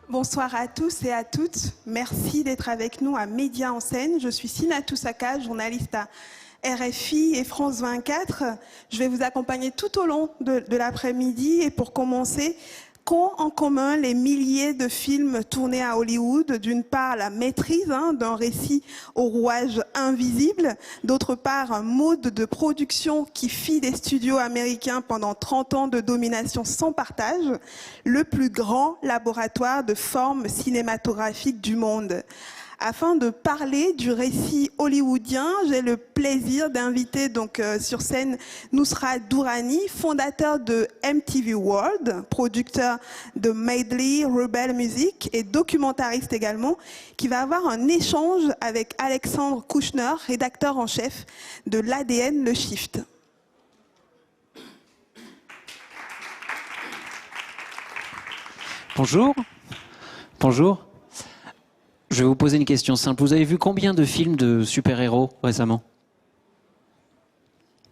Bonsoir à tous et à toutes. Merci d'être avec nous à Média en scène. Je suis Sinatou Saka, journaliste à RFI et France 24. Je vais vous accompagner tout au long de l'après-midi. Et pour commencer, qu'ont en commun les milliers de films tournés à Hollywood? D'une part, la maîtrise d'un récit au rouage invisible. D'autre part, un mode de production qui fit des studios américains pendant 30 ans de domination sans partage. Le plus grand laboratoire de formes cinématographiques du monde. Afin de parler du récit hollywoodien, j'ai le plaisir d'inviter donc sur scène Nusrat Durrani, fondateur de MTV World, producteur de Medley, Rebel Music et documentariste également, qui va avoir un échange avec Alexandre Kouchner, rédacteur en chef de l'ADN Le Shift. Bonjour. Bonjour. Je vais vous poser une question simple. Vous avez vu combien de films de super-héros récemment?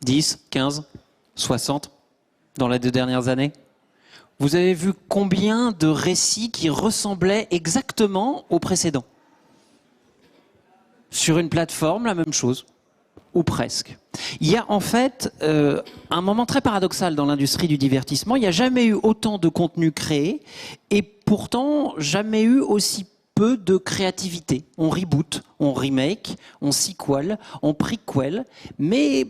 10, 15, 60 dans les 2 dernières années? Vous avez vu combien de récits qui ressemblaient exactement aux précédents? Sur une plateforme, la même chose. Ou presque. Il y a en fait un moment très paradoxal dans l'industrie du divertissement. Il n'y a jamais eu autant de contenu créé et pourtant jamais eu aussi peu de créativité. On reboot, on remake, on sequel, on prequel, mais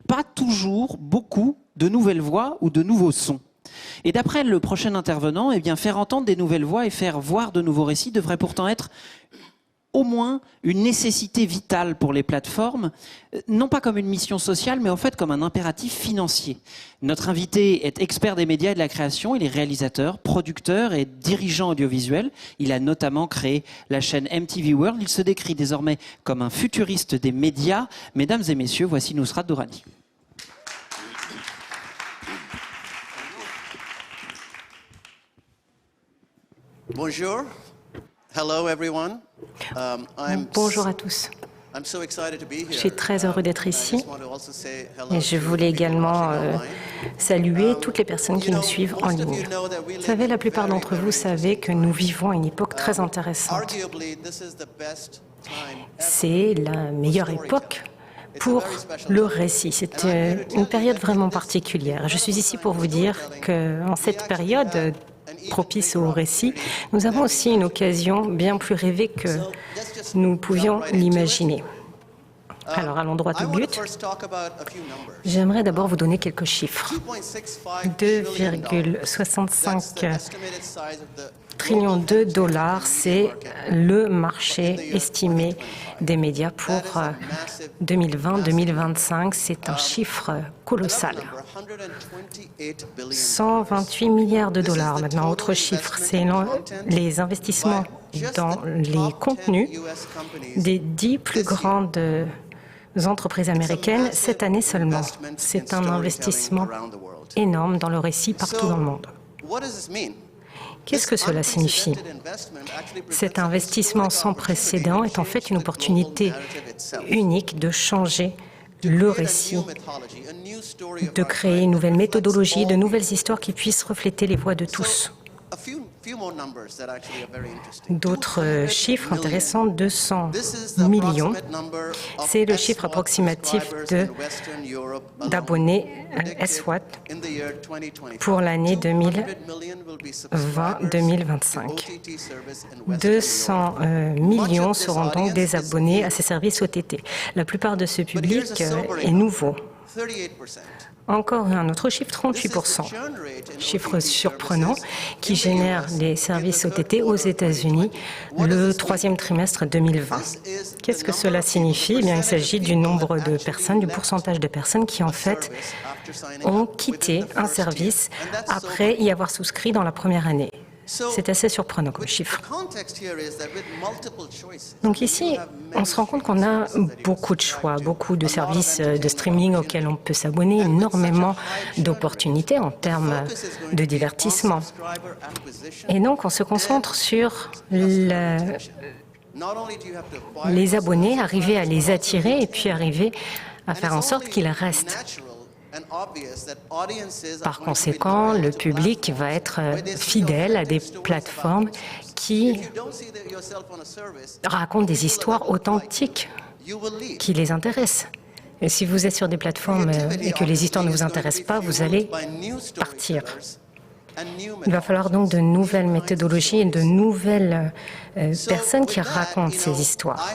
pas toujours beaucoup de nouvelles voix ou de nouveaux sons. Et d'après le prochain intervenant, eh bien, faire entendre des nouvelles voix et faire voir de nouveaux récits devrait pourtant être au moins une nécessité vitale pour les plateformes, non pas comme une mission sociale, mais en fait comme un impératif financier. Notre invité est expert des médias et de la création, il est réalisateur, producteur et dirigeant audiovisuel. Il a notamment créé la chaîne MTV World. Il se décrit désormais comme un futuriste des médias. Mesdames et messieurs, voici Nusrat Durrani. Bonjour. Hello everyone. Bonjour à tous. Je suis très heureux d'être ici et je voulais également saluer toutes les personnes qui nous suivent en ligne. Vous savez, la plupart d'entre vous savez que nous vivons à une époque très intéressante. C'est la meilleure époque pour le récit. C'est une période vraiment particulière. Je suis ici pour vous dire qu'en cette période propice au récit, nous avons aussi une occasion bien plus rêvée que nous pouvions l'imaginer. Alors, allons droit au but. J'aimerais d'abord vous donner quelques chiffres. 2,65 trillions de dollars, c'est le marché estimé des médias pour 2020-2025. C'est un chiffre colossal. 128 milliards de dollars. Maintenant, autre chiffre, c'est les investissements dans les contenus des 10 plus grandes entreprises américaines cette année seulement. C'est un investissement énorme dans le récit partout dans le monde. Qu'est-ce que cela signifie? Cet investissement sans précédent est en fait une opportunité unique de changer le récit, de créer une nouvelle méthodologie, de nouvelles histoires qui puissent refléter les voix de tous. D'autres chiffres intéressants, 200 millions, c'est le chiffre approximatif d'abonnés SWAT pour l'année 2020-2025. 200 millions seront donc des abonnés à ces services OTT. La plupart de ce public est nouveau. Encore un autre chiffre, 38%. Chiffre surprenant qui génère les services OTT aux États-Unis le 3e trimestre 2020. Qu'est-ce que cela signifie? Eh bien, il s'agit du nombre de personnes, du pourcentage de personnes qui en fait ont quitté un service après y avoir souscrit dans la première année. C'est assez surprenant comme chiffre. Donc ici, on se rend compte qu'on a beaucoup de choix, beaucoup de services de streaming auxquels on peut s'abonner, énormément d'opportunités en termes de divertissement. Et donc, on se concentre sur les abonnés, arriver à les attirer et puis arriver à faire en sorte qu'ils restent. Par conséquent, le public va être fidèle à des plateformes qui racontent des histoires authentiques qui les intéressent. Et si vous êtes sur des plateformes et que les histoires ne vous intéressent pas, vous allez partir. Il va falloir donc de nouvelles méthodologies et de nouvelles personnes qui racontent ces histoires.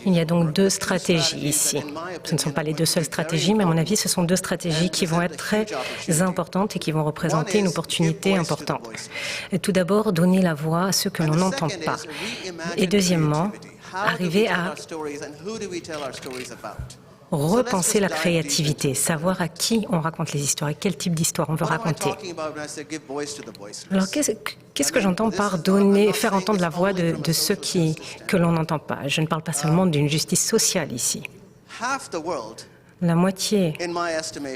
Il y a donc deux stratégies ici. Ce ne sont pas les deux seules stratégies, mais à mon avis, ce sont deux stratégies qui vont être très importantes et qui vont représenter une opportunité importante. Et tout d'abord, donner la voix à ceux que l'on n'entend pas. Et deuxièmement, arriver à repenser la créativité, savoir à qui on raconte les histoires et quel type d'histoire on veut raconter. Alors, qu'est-ce que j'entends par faire entendre la voix de ceux que l'on n'entend pas? Je ne parle pas seulement d'une justice sociale ici. La moitié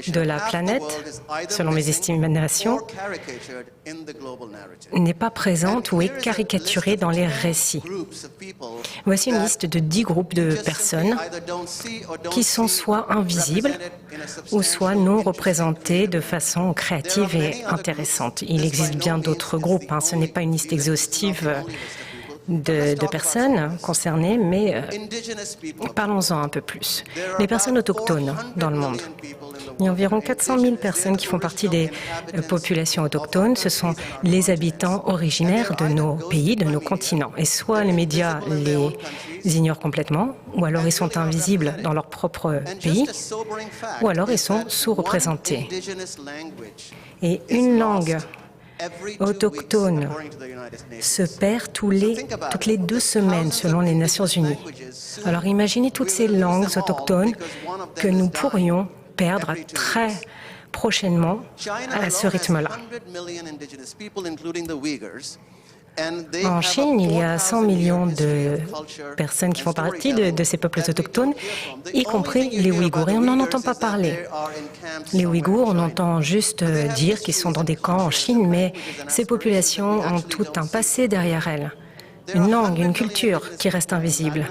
de la planète, selon mes estimations, n'est pas présente ou est caricaturée dans les récits. Voici une liste de 10 groupes de personnes qui sont soit invisibles ou soit non représentées de façon créative et intéressante. Il existe bien d'autres groupes, ce n'est pas une liste exhaustive de personnes concernées, mais parlons-en un peu plus. Les personnes autochtones dans le monde. Il y a environ 400 000 personnes qui font partie des populations autochtones. Ce sont les habitants originaires de nos pays, de nos continents. Et soit les médias les ignorent complètement, ou alors ils sont invisibles dans leur propre pays, ou alors ils sont sous-représentés. Et une langue autochtone se perd toutes les 2 semaines selon les Nations Unies. Alors imaginez toutes ces langues autochtones que nous pourrions perdre très prochainement à ce rythme-là. En Chine, il y a 100 millions de personnes qui font partie de ces peuples autochtones, y compris les Ouïghours. Et on n'en entend pas parler. Les Ouïghours, on entend juste dire qu'ils sont dans des camps en Chine, mais ces populations ont tout un passé derrière elles. Une langue, une culture qui reste invisible.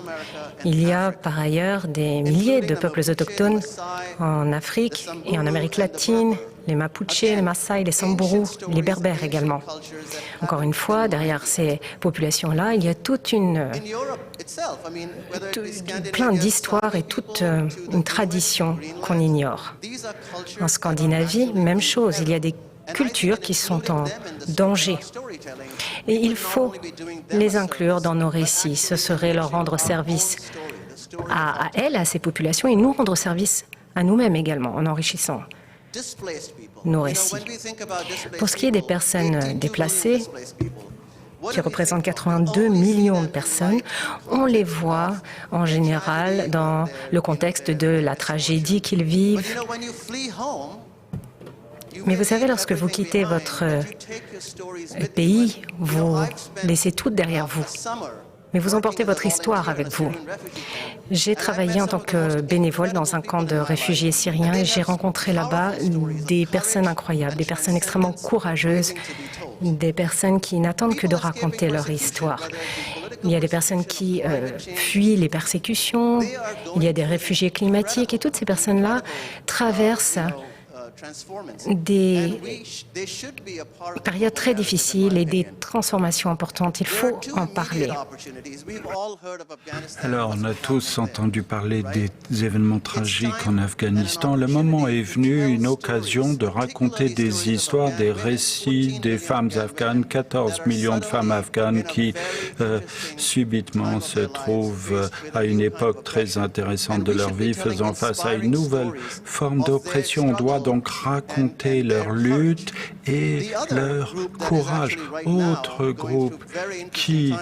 Il y a par ailleurs des milliers de peuples autochtones en Afrique et en Amérique latine, les Mapuches, les Maasai, les Samburu, les Berbères également. Encore une fois, derrière ces populations-là, il y a plein d'histoires et toute une tradition qu'on ignore. En Scandinavie, même chose, il y a des cultures qui sont en danger. Et il faut les inclure dans nos récits. Ce serait leur rendre service à elles, à ces populations, et nous rendre service à nous-mêmes également, en enrichissant nos récits. Pour ce qui est des personnes déplacées, qui représentent 82 millions de personnes, on les voit en général dans le contexte de la tragédie qu'ils vivent. Mais vous savez, lorsque vous quittez votre pays, vous laissez tout derrière vous. Mais vous emportez votre histoire avec vous. J'ai travaillé en tant que bénévole dans un camp de réfugiés syriens et j'ai rencontré là-bas des personnes incroyables, des personnes extrêmement courageuses, des personnes qui n'attendent que de raconter leur histoire. Il y a des personnes qui fuient les persécutions, il y a des réfugiés climatiques et toutes ces personnes-là traversent des périodes très difficiles et des transformations importantes. Il faut en parler. Alors, on a tous entendu parler des événements tragiques en Afghanistan. Le moment est venu, une occasion de raconter des histoires, des récits des femmes afghanes, 14 millions de femmes afghanes qui subitement se trouvent à une époque très intéressante de leur vie, faisant face à une nouvelle forme d'oppression. On doit donc donc raconter leur lutte et leur courage. Autre groupe qui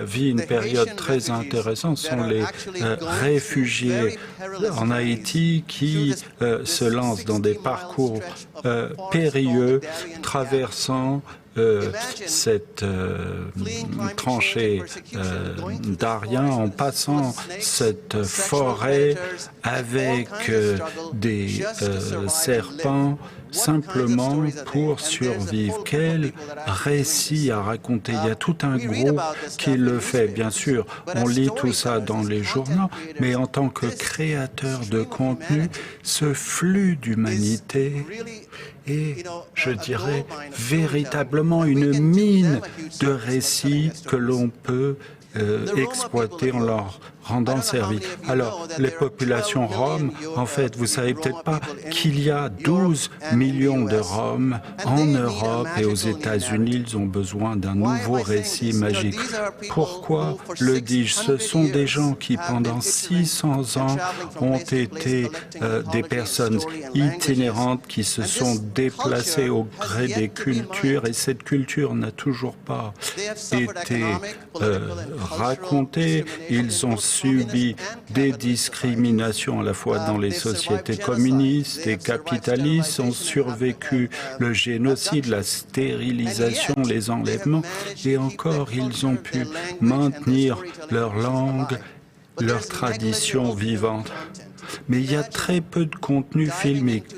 vit une période très intéressante sont les réfugiés en Haïti qui se lancent dans des parcours périlleux, traversant cette tranchée d'Arien en passant cette forêt avec des serpents simplement pour survivre. Quel récit à raconter? Il y a tout un groupe qui le fait. Bien sûr, on lit tout ça dans les journaux, mais en tant que créateur de contenu, ce flux d'humanité est, je dirais, véritablement une mine de récits que l'on peut exploiter en leur rendant service. Alors, les populations roms, en fait, vous savez peut-être pas qu'il y a 12 millions de Roms en Europe et aux États-Unis. Ils ont besoin d'un nouveau récit magique. Pourquoi le dis-je? Ce sont des gens qui, pendant 600 ans, ont été des personnes itinérantes qui se sont déplacées au gré des cultures et cette culture n'a toujours pas été racontée. Ils ont subi des discriminations à la fois dans les sociétés communistes et capitalistes, ont survécu le génocide, la stérilisation, les enlèvements, et encore ils ont pu maintenir leur langue, leur tradition vivante. Mais il y a très peu de contenu filmique.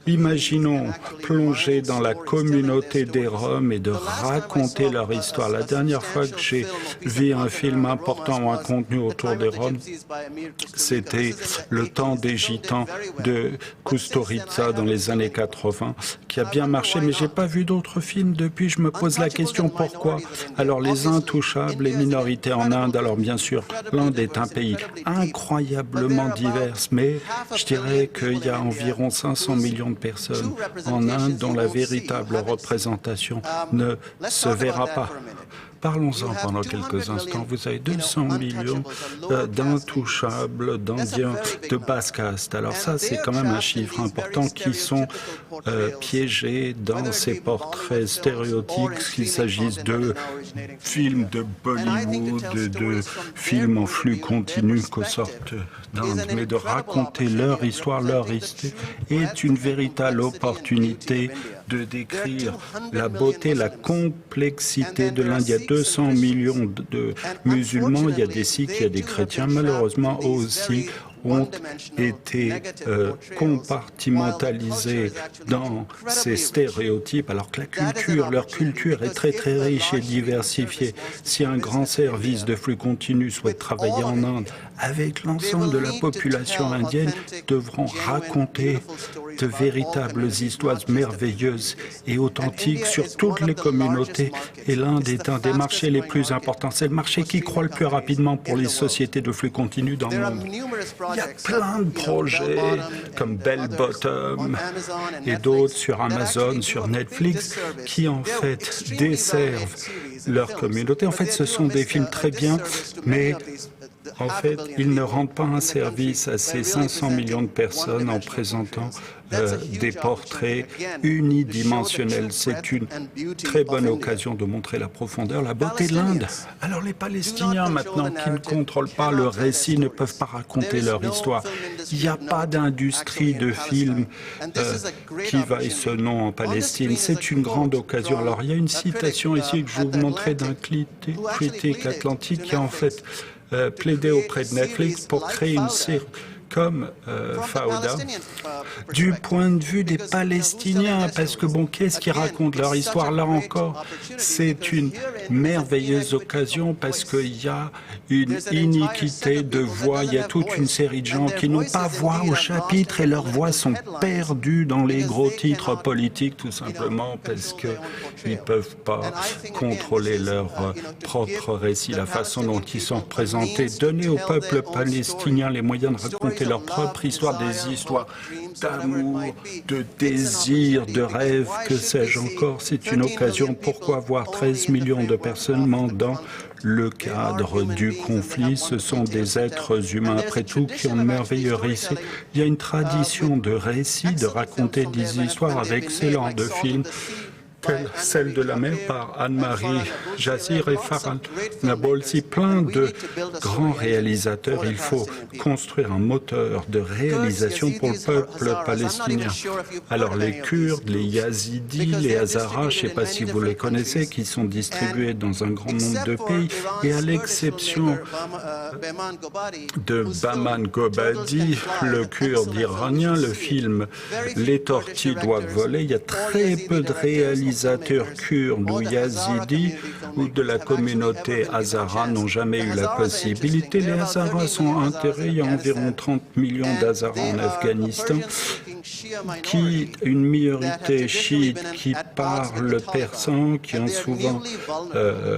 Imaginons plonger dans la communauté des Roms et de raconter leur histoire. La dernière fois que j'ai vu un film important ou un contenu autour des Roms, c'était Le Temps des Gitans de Kusturica dans les années 80, qui a bien marché, mais j'ai pas vu d'autres films depuis. Je me pose la question pourquoi. Alors les intouchables, les minorités en Inde, alors bien sûr, l'Inde est un pays incroyablement divers, mais je dirais qu'il y a environ 500 millions de personnes en Inde dont la véritable représentation ne se verra pas. Parlons-en pendant quelques instants. Vous avez 200 millions d'intouchables, d'Indiens de basse caste. Alors ça, c'est quand même un chiffre important qui sont piégés dans ces portraits stéréotypes, qu'il s'agisse de films de Bollywood, de films en flux continu qu'aux sortes d'Inde. Mais de raconter leur histoire est une véritable opportunité de décrire la beauté, la complexité de l'Inde. Il y a 200 millions de musulmans, il y a des sikhs, il y a des chrétiens, malheureusement aussi ont été compartimentalisés dans ces stéréotypes, alors que leur culture est très très riche et diversifiée. Si un grand service de flux continu souhaite travailler en Inde avec l'ensemble de la population indienne, devront raconter de véritables histoires merveilleuses et authentiques sur toutes les communautés. Et l'Inde est un des marchés les plus importants. C'est le marché qui croît le plus rapidement pour les sociétés de flux continu dans le monde. Il y a plein de projets comme Bell Bottom et d'autres sur Amazon, sur Netflix, qui en fait desservent leur communauté. En fait, ce sont des films très bien, mais en fait, ils ne rendent pas un service à ces 500 millions de personnes en présentant des portraits unidimensionnels. C'est une très bonne occasion de montrer la profondeur, la beauté de l'Inde. Alors les Palestiniens, maintenant, qui ne contrôlent pas le récit, ne peuvent pas raconter leur histoire. Il n'y a pas d'industrie de films qui vaille ce nom en Palestine. C'est une grande occasion. Alors il y a une citation ici que je vous montrais d'un critique atlantique qui a en fait plaidé auprès de Netflix pour créer une série comme Fauda, du point de vue des Palestiniens, parce que bon, qu'est-ce qu'ils racontent leur histoire? Là encore, c'est une merveilleuse occasion parce qu'il y a une iniquité de voix. Il y a toute une série de gens qui n'ont pas voix au chapitre et leurs voix sont perdues dans les gros titres politiques, tout simplement parce qu'ils ne peuvent pas contrôler leur propre récit, la façon dont ils sont représentés. Donner au peuple palestinien les moyens de raconter raconter leur propre histoire, des histoires d'amour, de désir, de rêve, que sais-je encore. C'est une occasion. Pourquoi voir 13 millions de personnes dans le cadre du conflit? Ce sont des êtres humains, après tout, qui ont de merveilleux récits. Il y a une tradition de récits, de raconter des histoires avec excellents de films, celle de la mer par Anne-Marie Jassir et Farhad Nabolsi, plein de grands réalisateurs. Il faut construire un moteur de réalisation pour le peuple palestinien. Alors les Kurdes, les Yazidis, les Hazaras, je ne sais pas si vous les connaissez, qui sont distribués dans un grand nombre de pays, et à l'exception de Bahman Gobadi, le Kurde iranien, le film Les tortues doivent voler, il y a très peu de réalisateurs kurdes ou yazidis ou de la communauté hazara n'ont jamais eu la possibilité. Les Hazaras sont enterrés, il y a environ 30 millions d'Hazaras en Afghanistan, une minorité chiite qui parle persan, qui ont souvent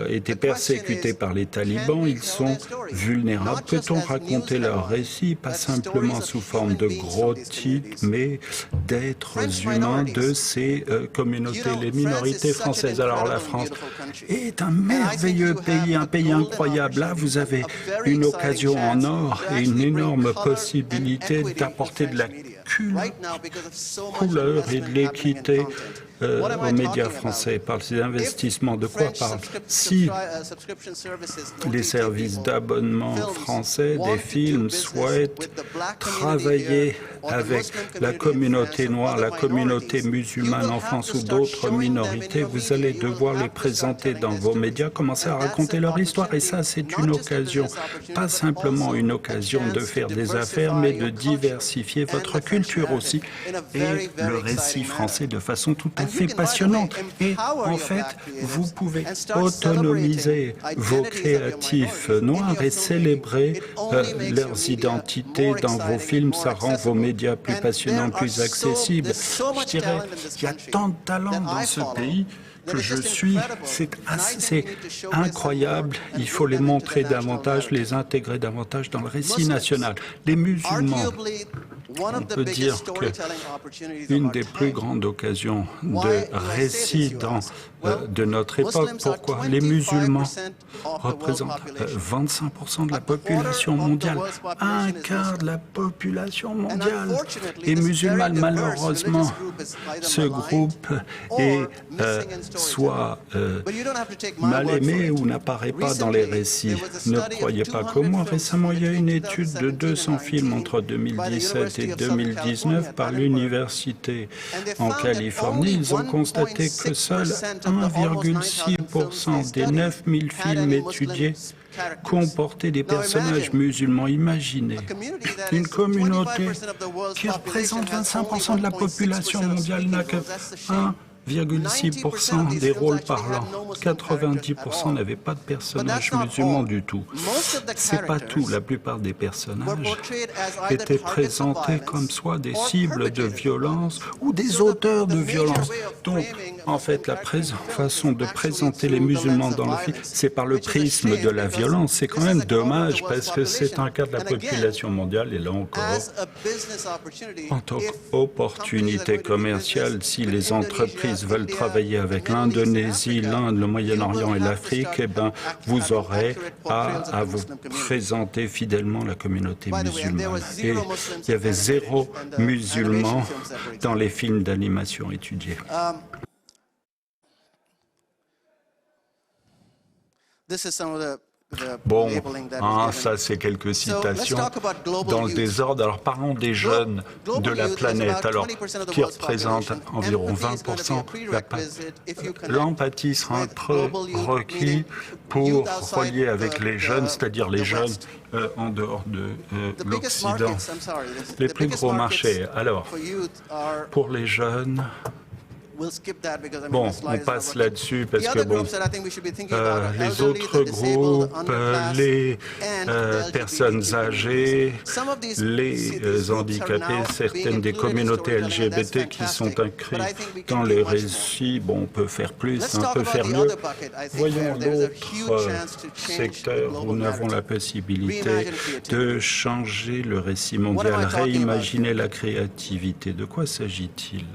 été persécutés par les talibans. Ils sont vulnérables. Peut-on raconter leurs récits, pas simplement sous forme de gros titres, mais d'êtres humains de ces communautés, les minorités françaises? Alors la France est un merveilleux pays, un pays incroyable. Là, vous avez une occasion en or et une énorme possibilité d'apporter de la couleur et de l'équité aux médias français. Par ces investissements, de quoi parle? Si les services d'abonnement français des films souhaitent travailler avec la communauté noire, la communauté musulmane en France ou d'autres minorités, vous allez devoir les présenter dans vos médias, commencer à raconter leur histoire. Et ça, c'est une occasion, pas simplement une occasion de faire des affaires, mais de diversifier votre culture aussi et le récit français de façon tout à fait passionnante. Et en fait, vous pouvez autonomiser vos créatifs noirs et célébrer leurs identités dans vos films. Ça rend vos médias plus passionnants, plus accessibles. Je dirais qu'il y a tant de talent dans ce pays que je suis, c'est incroyable. Il faut les montrer davantage, les intégrer davantage dans le récit national. Les musulmans, on peut dire qu'une des plus grandes occasions de récit de notre époque, pourquoi les musulmans représentent 25% de la population mondiale, un quart de la population mondiale est musulmane. Malheureusement, ce groupe est soit mal aimé ou n'apparaît pas dans les récits. Ne croyez pas comme moi. Récemment, il y a une étude de 200 films entre 2017 et 2019 par l'université en Californie. Ils ont constaté que seul 1,6% des 9000 films étudiés comportaient des personnages musulmans. Imaginez une communauté qui représente 25% de la population mondiale n'a que 1,6% des rôles parlants. 90% n'avaient pas de personnages musulmans du tout. C'est pas tout. La plupart des personnages étaient présentés comme soit des cibles de violence ou des auteurs de violence. Donc, en fait, la façon de présenter les musulmans dans le film, c'est par le prisme de la violence. C'est quand même dommage parce que c'est un cas de la population mondiale et là encore, en tant qu'opportunité commerciale, si les entreprises veulent travailler avec l'Indonésie, l'Inde, le Moyen-Orient et l'Afrique, eh ben, vous aurez à vous présenter fidèlement la communauté musulmane. Et il y avait 0 musulmans dans les films d'animation étudiés. Bon, ça c'est quelques citations dans le désordre. Alors parlons des jeunes de la planète, alors qui représentent environ 20%. L'empathie sera un prérequis pour relier avec les jeunes, c'est-à-dire les jeunes en dehors de l'Occident. Les plus gros marchés, alors, pour les jeunes, Bon, on passe là-dessus parce que bon, les autres groupes, les personnes âgées, les handicapés, certaines des communautés LGBT qui sont inscrites dans les récits, bon, on peut faire plus, on peut faire mieux. Voyons l'autre secteur où nous avons la possibilité de changer le récit mondial, réimaginer la créativité. De quoi s'agit-il ?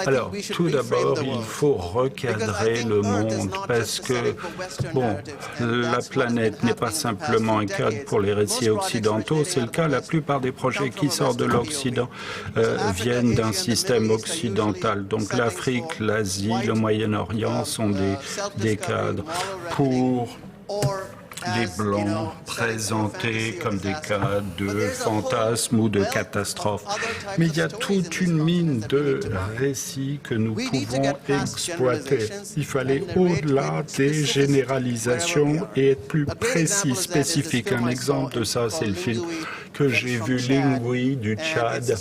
Alors, tout d'abord, il faut recadrer le monde parce que, bon, la planète n'est pas simplement un cadre pour les récits occidentaux, c'est le cas, la plupart des projets qui sortent de l'Occident viennent d'un système occidental. Donc l'Afrique, l'Asie, le Moyen-Orient sont des cadres pour les Blancs présentés comme des cas de fantasmes ou de catastrophes. Mais il y a toute une mine de récits que nous pouvons exploiter. Il faut aller au-delà des généralisations et être plus précis, spécifique. Un exemple de ça, c'est le film que j'ai vu, Lingui du Tchad.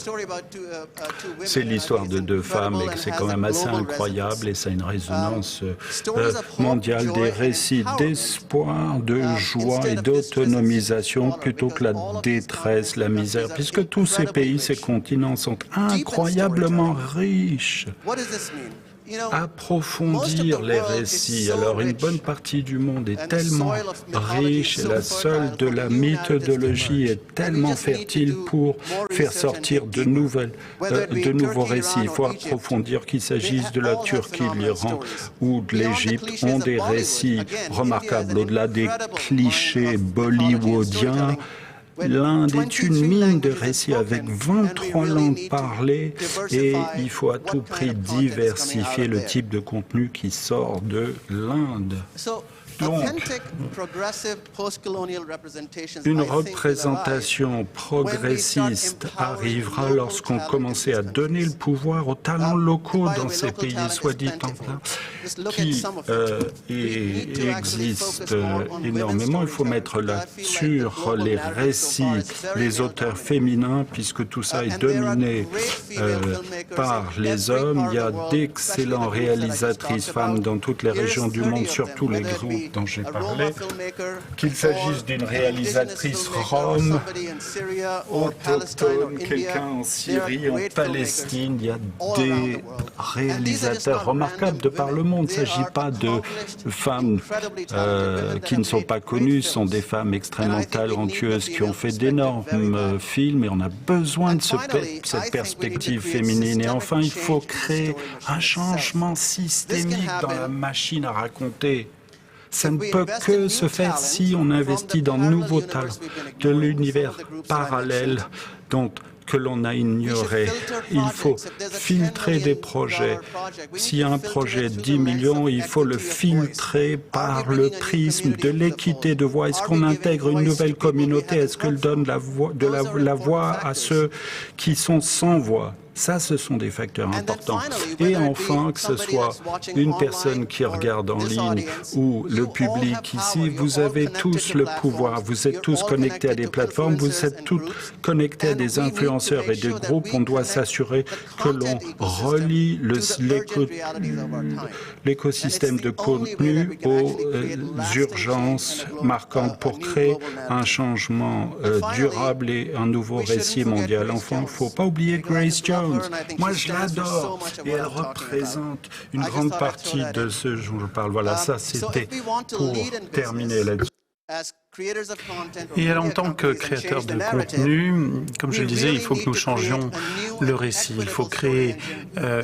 C'est l'histoire de deux femmes et c'est quand même assez incroyable et ça a une résonance mondiale, des récits d'espoir, de joie et d'autonomisation plutôt que la détresse, la misère, puisque tous ces pays, ces continents sont incroyablement riches. Approfondir les récits. Alors, une bonne partie du monde est tellement riche et la seule de la méthodologie est tellement fertile pour faire sortir de nouveaux récits. Il faut approfondir qu'il s'agisse de la Turquie, de l'Iran ou de l'Égypte, ont des récits remarquables au-delà des clichés bollywoodiens. L'Inde est une mine de récits avec 23 langues parlées et il faut à tout prix diversifier le type de contenu qui sort de l'Inde. Donc, une représentation progressiste arrivera lorsqu'on commençait à donner le pouvoir aux talents locaux dans ces pays, soit dit en plein, qui existent énormément. Il faut mettre là sur les récits, les auteurs féminins, puisque tout ça est dominé par les hommes. Il y a d'excellentes réalisatrices femmes dans toutes les régions du monde, surtout les groupes dont j'ai parlé, qu'il s'agisse d'une réalisatrice rome, autochtone, quelqu'un en Syrie, en Palestine, il y a des réalisateurs remarquables de par le monde. Il ne s'agit pas de femmes qui ne sont pas connues, ce sont des femmes extrêmement talentueuses qui ont fait d'énormes films et on a besoin de cette perspective féminine. Et enfin, il faut créer un changement systémique dans la machine à raconter. Ça ne peut que se faire si on investit dans de nouveaux talents, de l'univers parallèle que l'on a ignoré. Il faut filtrer des projets. S'il y a un projet de 10 millions, il faut le filtrer par le prisme de l'équité de voix. Est-ce qu'on intègre une nouvelle communauté? Est-ce qu'elle donne la voix à ceux qui sont sans voix? Ça, ce sont des facteurs importants. Et enfin, que ce soit une personne qui regarde en ligne ou le public ici, vous avez tous le pouvoir. Vous êtes tous connectés à des plateformes, vous êtes tous connectés à des influenceurs et des groupes. On doit s'assurer que l'on relie l'écosystème de contenu aux urgences marquantes pour créer un changement durable et un nouveau récit mondial. Enfin, il ne faut pas oublier Grace Jones. Moi, je l'adore et elle représente une grande partie de ce dont je parle. Voilà, ça, c'était pour terminer là-dessus. Et en tant que créateur de contenu, comme je le disais, il faut que nous changions le récit. Il faut créer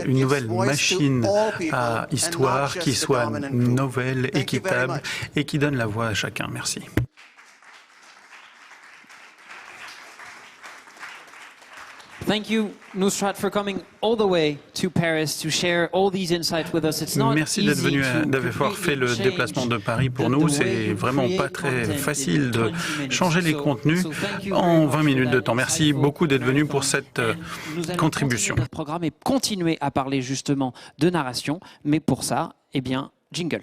une nouvelle machine à histoire qui soit nouvelle, équitable et qui donne la voix à chacun. Merci. Thank you, Nusrat, for coming all the way to Paris to share all these insights with us. It's not Merci d'être venu, d'avoir fait le déplacement de Paris pour nous. C'est vraiment pas très facile de changer les contenus en 20 minutes de temps. Merci beaucoup d'être venu pour cette contribution. Notre programme est continuer à parler justement de narration, mais pour ça, eh bien, jingle.